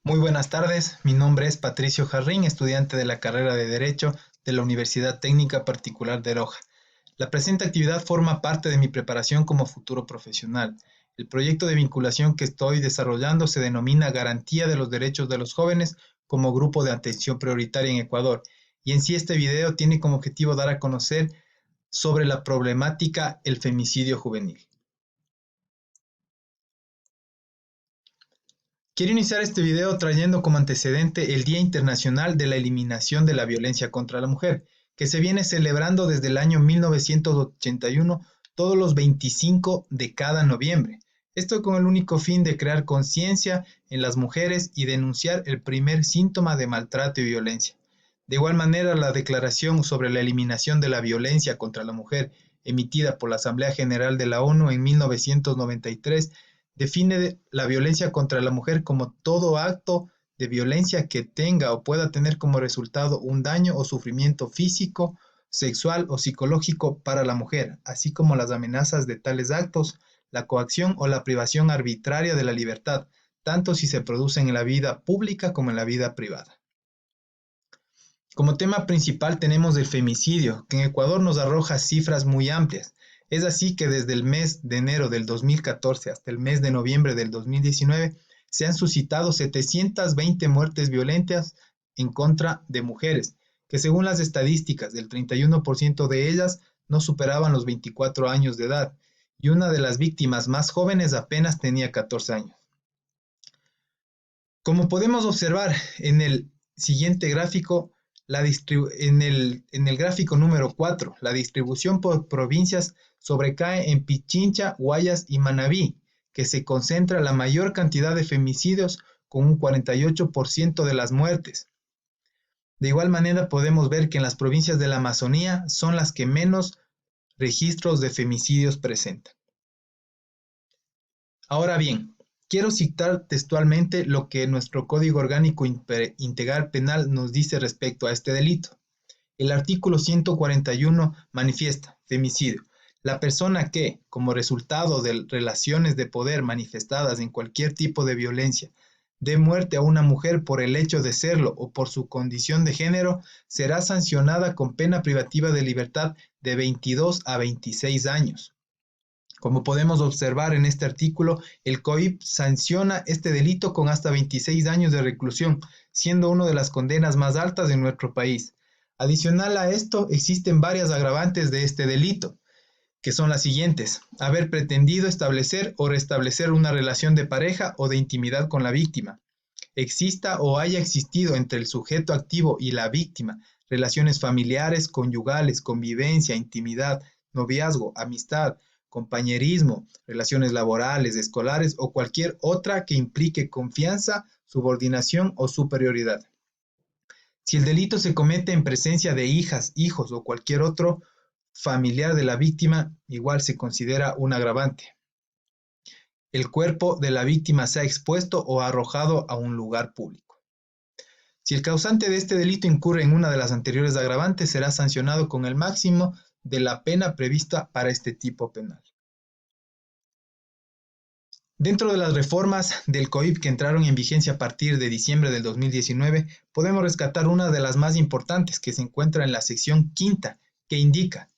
Muy buenas tardes, mi nombre es Patricio Jarrín, estudiante de la carrera de Derecho de la Universidad Técnica Particular de Loja. La presente actividad forma parte de mi preparación como futuro profesional. El proyecto de vinculación que estoy desarrollando se denomina Garantía de los Derechos de los Jóvenes como Grupo de Atención Prioritaria en Ecuador, y en sí este video tiene como objetivo dar a conocer sobre la problemática el femicidio juvenil. Quiero iniciar este video trayendo como antecedente el Día Internacional de la Eliminación de la Violencia contra la Mujer, que se viene celebrando desde el año 1981 todos los 25 de cada noviembre. Esto con el único fin de crear conciencia en las mujeres y denunciar el primer síntoma de maltrato y violencia. De igual manera, la Declaración sobre la Eliminación de la Violencia contra la Mujer, emitida por la Asamblea General de la ONU en 1993, define la violencia contra la mujer como todo acto de violencia que tenga o pueda tener como resultado un daño o sufrimiento físico, sexual o psicológico para la mujer, así como las amenazas de tales actos, la coacción o la privación arbitraria de la libertad, tanto si se producen en la vida pública como en la vida privada. Como tema principal tenemos el femicidio, que en Ecuador nos arroja cifras muy amplias. Es así que desde el mes de enero del 2014 hasta el mes de noviembre del 2019 se han suscitado 720 muertes violentas en contra de mujeres, que según las estadísticas, el 31% de ellas no superaban los 24 años de edad, y una de las víctimas más jóvenes apenas tenía 14 años. Como podemos observar en el siguiente gráfico, en el gráfico número 4, la distribución por provincias sobrecae en Pichincha, Guayas y Manabí, que se concentra la mayor cantidad de femicidios con un 48% de las muertes. De igual manera podemos ver que en las provincias de la Amazonía son las que menos registros de femicidios presentan. Ahora bien, quiero citar textualmente lo que nuestro Código Orgánico Integral Penal nos dice respecto a este delito. El artículo 141 manifiesta: femicidio. La persona que, como resultado de relaciones de poder manifestadas en cualquier tipo de violencia, dé muerte a una mujer por el hecho de serlo o por su condición de género, será sancionada con pena privativa de libertad de 22 a 26 años. Como podemos observar en este artículo, el COIP sanciona este delito con hasta 26 años de reclusión, siendo una de las condenas más altas en nuestro país. Adicional a esto, existen varias agravantes de este delito, que son las siguientes: haber pretendido establecer o restablecer una relación de pareja o de intimidad con la víctima, exista o haya existido entre el sujeto activo y la víctima relaciones familiares, conyugales, convivencia, intimidad, noviazgo, amistad, compañerismo, relaciones laborales, escolares o cualquier otra que implique confianza, subordinación o superioridad. Si el delito se comete en presencia de hijas, hijos o cualquier otro familiar de la víctima, igual se considera un agravante. El cuerpo de la víctima sea expuesto o arrojado a un lugar público. Si el causante de este delito incurre en una de las anteriores agravantes, será sancionado con el máximo de la pena prevista para este tipo penal. Dentro de las reformas del COIP que entraron en vigencia a partir de diciembre del 2019, podemos rescatar una de las más importantes que se encuentra en la sección quinta, que indica: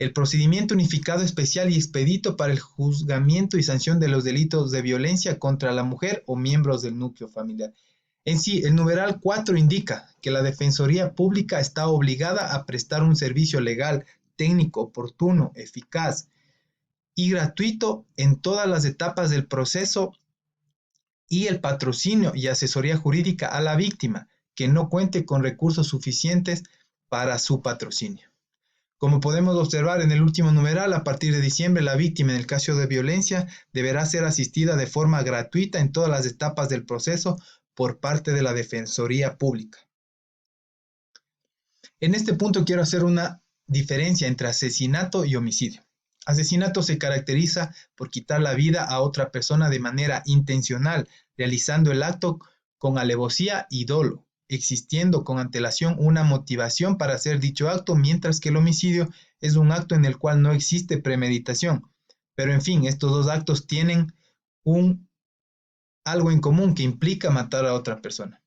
el procedimiento unificado especial y expedito para el juzgamiento y sanción de los delitos de violencia contra la mujer o miembros del núcleo familiar. En sí, el numeral 4 indica que la Defensoría Pública está obligada a prestar un servicio legal, técnico, oportuno, eficaz y gratuito en todas las etapas del proceso, y el patrocinio y asesoría jurídica a la víctima que no cuente con recursos suficientes para su patrocinio. Como podemos observar en el último numeral, a partir de diciembre, la víctima en el caso de violencia deberá ser asistida de forma gratuita en todas las etapas del proceso por parte de la Defensoría Pública. En este punto quiero hacer una diferencia entre asesinato y homicidio. Asesinato se caracteriza por quitar la vida a otra persona de manera intencional, realizando el acto con alevosía y dolo, existiendo con antelación una motivación para hacer dicho acto, mientras que el homicidio es un acto en el cual no existe premeditación. Pero en fin, estos dos actos tienen un algo en común que implica matar a otra persona.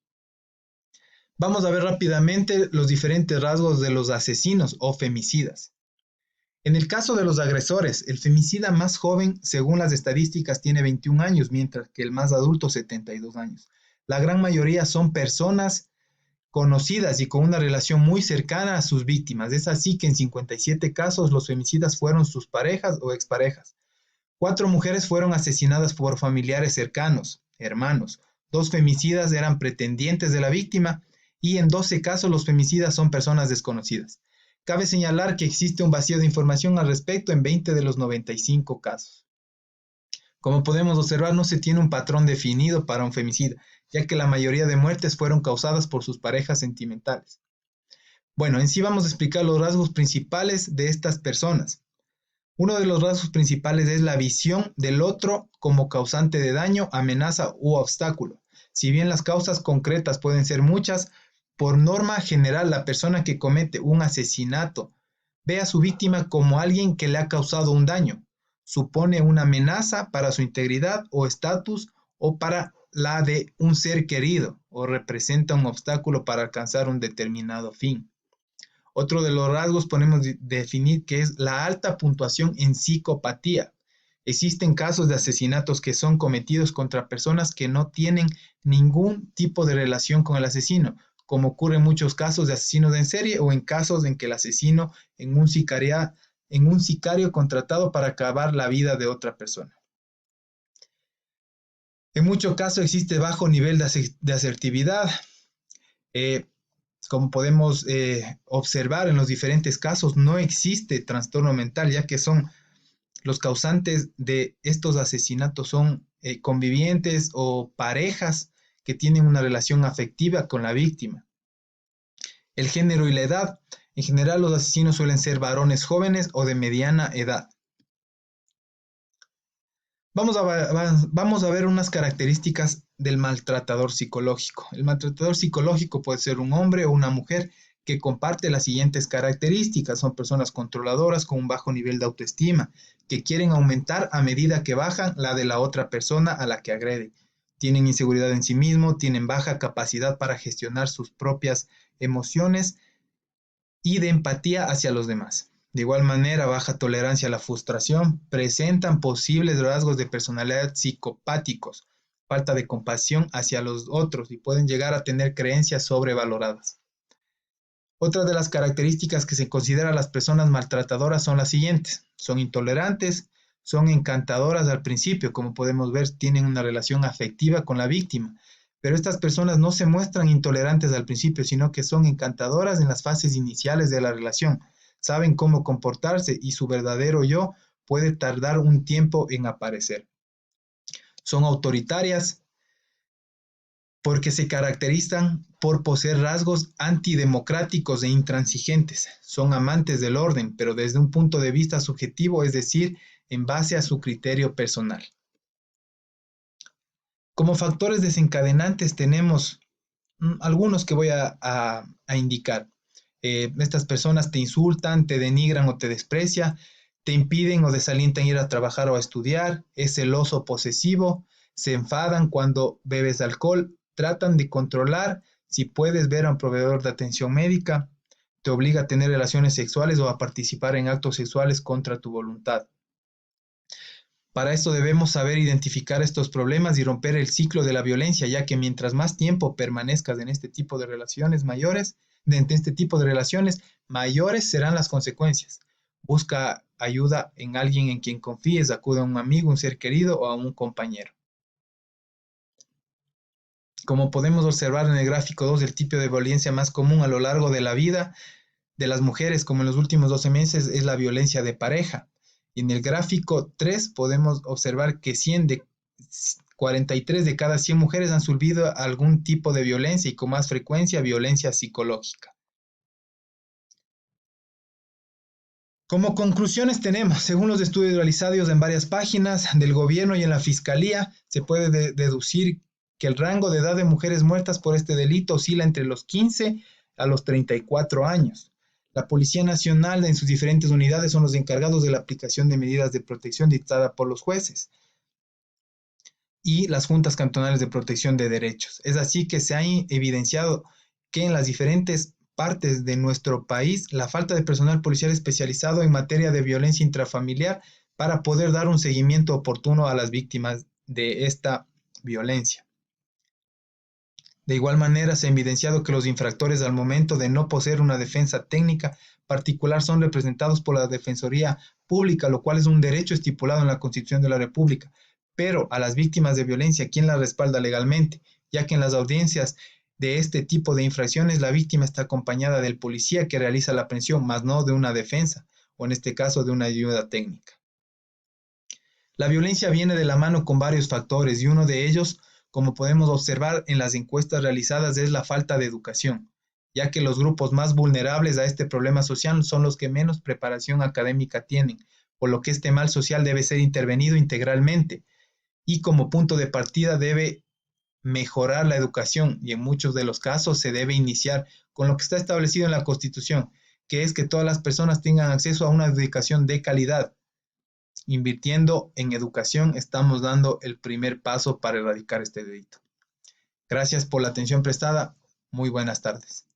Vamos a ver rápidamente los diferentes rasgos de los asesinos o femicidas. En el caso de los agresores, el femicida más joven, según las estadísticas, tiene 21 años, mientras que el más adulto 72 años. La gran mayoría son personas conocidas y con una relación muy cercana a sus víctimas. Es así que en 57 casos los femicidas fueron sus parejas o exparejas. 4 mujeres fueron asesinadas por familiares cercanos, hermanos. 2 femicidas eran pretendientes de la víctima y en 12 casos los femicidas son personas desconocidas. Cabe señalar que existe un vacío de información al respecto en 20 de los 95 casos. Como podemos observar, no se tiene un patrón definido para un femicida, ya que la mayoría de muertes fueron causadas por sus parejas sentimentales. Bueno, en sí vamos a explicar los rasgos principales de estas personas. Uno de los rasgos principales es la visión del otro como causante de daño, amenaza u obstáculo. Si bien las causas concretas pueden ser muchas, por norma general la persona que comete un asesinato ve a su víctima como alguien que le ha causado un daño, supone una amenaza para su integridad o estatus o para la de un ser querido o representa un obstáculo para alcanzar un determinado fin. Otro de los rasgos podemos definir que es la alta puntuación en psicopatía. Existen casos de asesinatos que son cometidos contra personas que no tienen ningún tipo de relación con el asesino, como ocurre en muchos casos de asesinos en serie o en casos en que el asesino en un sicario contratado para acabar la vida de otra persona. En muchos casos existe bajo nivel de asertividad. Como podemos observar en los diferentes casos, no existe trastorno mental, ya que son los causantes de estos asesinatos son convivientes o parejas que tienen una relación afectiva con la víctima. El género y la edad. En general, los asesinos suelen ser varones jóvenes o de mediana edad. Vamos a ver unas características del maltratador psicológico. El maltratador psicológico puede ser un hombre o una mujer que comparte las siguientes características. Son personas controladoras con un bajo nivel de autoestima, que quieren aumentar a medida que bajan la de la otra persona a la que agrede. Tienen inseguridad en sí mismo, tienen baja capacidad para gestionar sus propias emociones y de empatía hacia los demás. De igual manera, baja tolerancia a la frustración, presentan posibles rasgos de personalidad psicopáticos, falta de compasión hacia los otros y pueden llegar a tener creencias sobrevaloradas. Otra de las características que se considera a las personas maltratadoras son las siguientes. Son intolerantes, son encantadoras al principio, como podemos ver, tienen una relación afectiva con la víctima, pero estas personas no se muestran intolerantes al principio, sino que son encantadoras en las fases iniciales de la relación. Saben cómo comportarse y su verdadero yo puede tardar un tiempo en aparecer. Son autoritarias porque se caracterizan por poseer rasgos antidemocráticos e intransigentes. Son amantes del orden, pero desde un punto de vista subjetivo, es decir, en base a su criterio personal. Como factores desencadenantes tenemos algunos que voy a indicar. Estas personas te insultan, te denigran o te desprecian, te impiden o desalientan ir a trabajar o a estudiar, es celoso o posesivo, se enfadan cuando bebes alcohol, tratan de controlar si puedes ver a un proveedor de atención médica, te obliga a tener relaciones sexuales o a participar en actos sexuales contra tu voluntad. Para esto debemos saber identificar estos problemas y romper el ciclo de la violencia, ya que mientras más tiempo permanezcas en este tipo de relaciones mayores serán las consecuencias. Busca ayuda en alguien en quien confíes, acude a un amigo, un ser querido o a un compañero. Como podemos observar en el gráfico 2, el tipo de violencia más común a lo largo de la vida de las mujeres, como en los últimos 12 meses, es la violencia de pareja. Y en el gráfico 3 podemos observar que 43 de cada 100 mujeres han sufrido algún tipo de violencia y con más frecuencia violencia psicológica. Como conclusiones tenemos, según los estudios realizados en varias páginas del gobierno y en la fiscalía, se puede deducir que el rango de edad de mujeres muertas por este delito oscila entre los 15 a los 34 años. La Policía Nacional en sus diferentes unidades son los encargados de la aplicación de medidas de protección dictadas por los jueces. y las juntas cantonales de protección de derechos. Es así que se ha evidenciado que en las diferentes partes de nuestro país la falta de personal policial especializado en materia de violencia intrafamiliar para poder dar un seguimiento oportuno a las víctimas de esta violencia. De igual manera, se ha evidenciado que los infractores al momento de no poseer una defensa técnica particular son representados por la Defensoría Pública, lo cual es un derecho estipulado en la Constitución de la República. Pero a las víctimas de violencia, ¿quién las respalda legalmente? Ya que en las audiencias de este tipo de infracciones, la víctima está acompañada del policía que realiza la aprehensión, más no de una defensa, o en este caso de una ayuda técnica. La violencia viene de la mano con varios factores y uno de ellos, como podemos observar en las encuestas realizadas, es la falta de educación, ya que los grupos más vulnerables a este problema social son los que menos preparación académica tienen, por lo que este mal social debe ser intervenido integralmente y como punto de partida debe mejorar la educación y en muchos de los casos se debe iniciar con lo que está establecido en la Constitución, que es que todas las personas tengan acceso a una educación de calidad. Invirtiendo en educación estamos dando el primer paso para erradicar este delito. Gracias por la atención prestada. Muy buenas tardes.